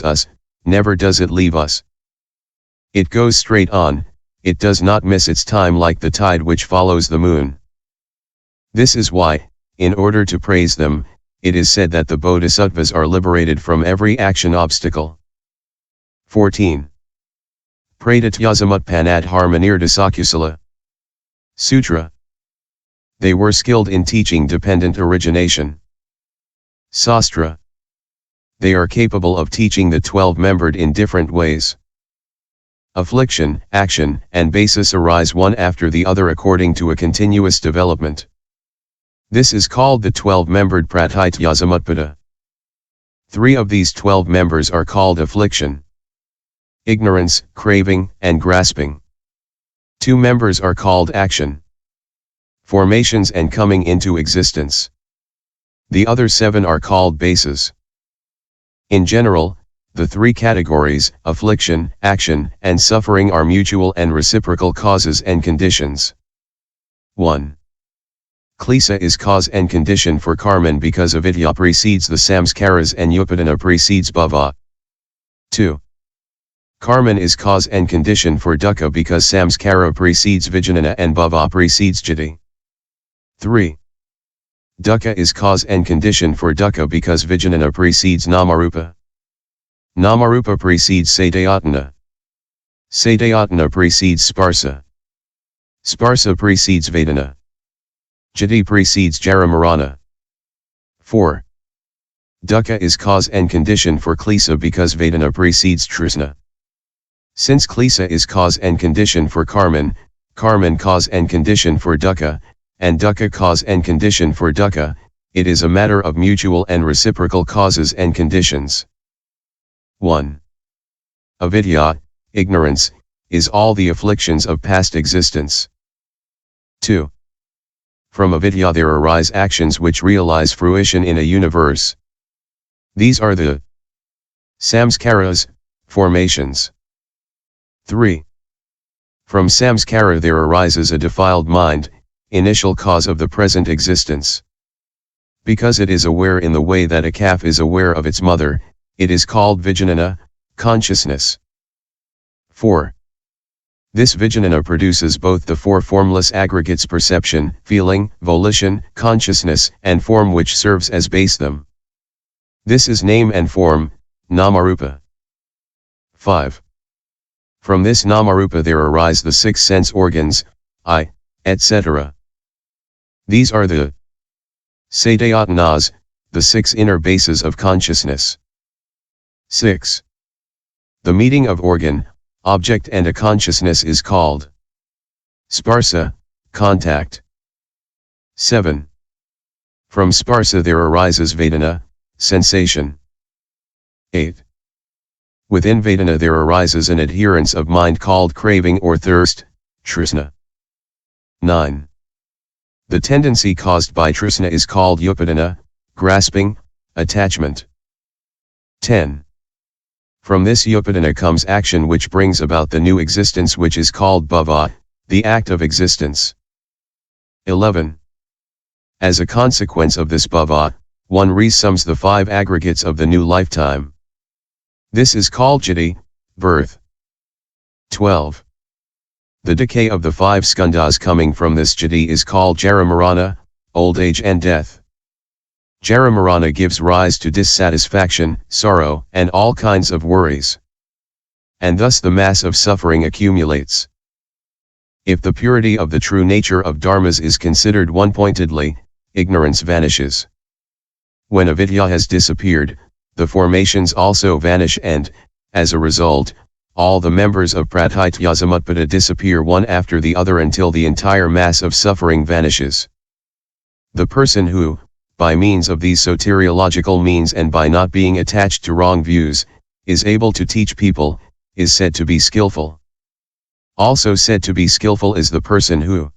us, never does it leave us. It goes straight on, it does not miss its time like the tide which follows the moon. This is why, in order to praise them, it is said that the bodhisattvas are liberated from every action obstacle. 14. Pratityasamutpada harmonirdasakusala. Sutra. They were skilled in teaching dependent origination. Sastra. They are capable of teaching the 12-membered in different ways. Affliction, action, and basis arise one after the other according to a continuous development. This is called the 12-membered pratityasamutpada. 3 of these 12 members are called affliction, ignorance, craving, and grasping. 2 members are called action, formations and coming into existence. The other 7 are called bases. In general, the 3 categories, affliction, action, and suffering, are mutual and reciprocal causes and conditions. 1. Klesa is cause and condition for karma because avidya precedes the samskaras and upadana precedes bhava. 2. Karma is cause and condition for dukkha because samskara precedes vijnana and bhava precedes jati. 3. Dukkha is cause and condition for dukkha because vijnana precedes namarupa. Namarupa precedes satayatana. Satayatana precedes sparsa. Sparsa precedes vedana. Jati precedes jaramarana. 4. Dukkha is cause and condition for klesa because vedana precedes trishna. Since klesa is cause and condition for karman, karman cause and condition for dukkha, and dukkha cause and condition for dukkha, it is a matter of mutual and reciprocal causes and conditions. 1. Avidya, ignorance, is all the afflictions of past existence. 2. From avidya there arise actions which realize fruition in a universe. These are the samskaras, formations. 3. From samskara there arises a defiled mind, initial cause of the present existence. Because it is aware in the way that a calf is aware of its mother, it is called vijnana, consciousness. 4. This vijnana produces both the 4 formless aggregates perception, feeling, volition, consciousness, and form which serves as base them. This is name and form, namarupa. 5. From this namarupa there arise the 6 sense organs, eye, etc. These are the satayatanas, the 6 inner bases of consciousness. 6. The meeting of organ, object and a consciousness is called sparsa, contact. 7. From sparsa there arises vedana, sensation. 8. Within vedana there arises an adherence of mind called craving or thirst, trishna. 9. The tendency caused by trishna is called upadana, grasping, attachment. 10. From this upadana comes action which brings about the new existence which is called bhava, the act of existence. 11. As a consequence of this bhava, one resums the 5 aggregates of the new lifetime. This is called jati, birth. 12. The decay of the 5 skandhas coming from this jati is called jaramarana, old age and death. Jaramarana gives rise to dissatisfaction, sorrow, and all kinds of worries. And thus the mass of suffering accumulates. If the purity of the true nature of dharmas is considered one-pointedly, ignorance vanishes. When avidya has disappeared, the formations also vanish and, as a result, all the members of pratityasamutpada disappear one after the other until the entire mass of suffering vanishes. The person who, by means of these soteriological means and by not being attached to wrong views, is able to teach people, is said to be skillful. Also said to be skillful is the person who,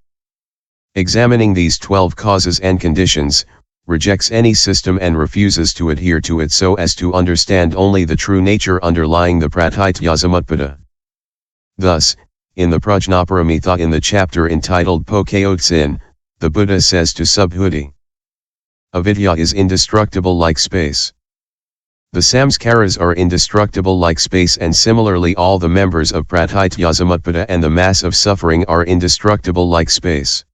examining these 12 causes and conditions, rejects any system and refuses to adhere to it so as to understand only the true nature underlying the pratityasamutpada. Thus, in the prajnaparamita in the chapter entitled tsin, the Buddha says to subhuti, avidya is indestructible like space. The samskaras are indestructible like space, and similarly all the members of pratityasamutpada and the mass of suffering are indestructible like space.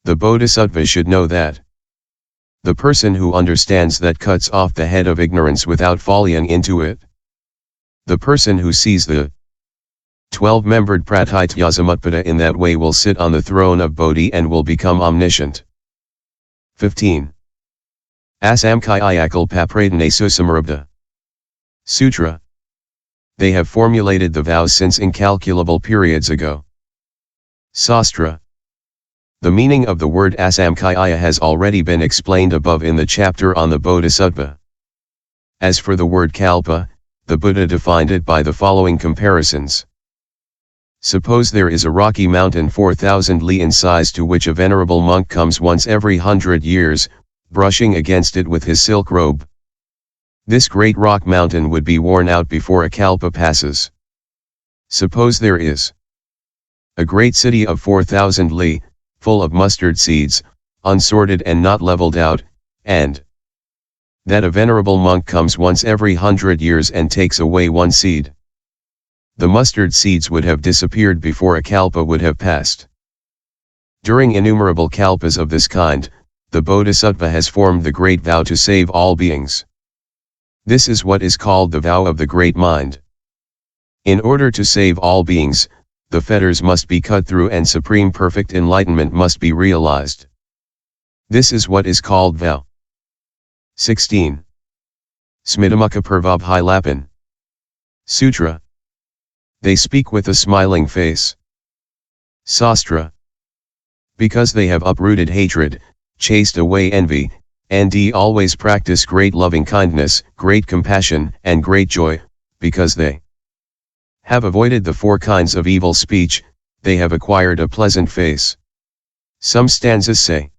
The bodhisattva should know that. The person who understands that cuts off the head of ignorance without falling into it. The person who sees the 12-membered pratityasamutpada in that way will sit on the throne of Bodhi and will become omniscient. 15. Asamkayakkal papradnaisusamarabda. Sutra. They have formulated the vows since incalculable periods ago. Sastra. The meaning of the word asamkaya has already been explained above in the chapter on the bodhisattva. As for the word kalpa, the Buddha defined it by the following comparisons. Suppose there is a rocky mountain 4,000 li in size to which a venerable monk comes once every 100 years, brushing against it with his silk robe. This great rock mountain would be worn out before a kalpa passes. Suppose there is a great city of 4,000 li, full of mustard seeds, unsorted and not leveled out, and that a venerable monk comes once every 100 years and takes away one seed. The mustard seeds would have disappeared before a kalpa would have passed. During innumerable kalpas of this kind, the bodhisattva has formed the great vow to save all beings. This is what is called the vow of the great mind. In order to save all beings, the fetters must be cut through and supreme perfect enlightenment must be realized. This is what is called vow. 16. Smitamukha Purvabhailapan. Sutra. They speak with a smiling face. Sastra. Because they have uprooted hatred, chased away envy, and always practice great loving kindness, great compassion, and great joy, because they have avoided the 4 kinds of evil speech, they have acquired a pleasant face. Some stanzas say,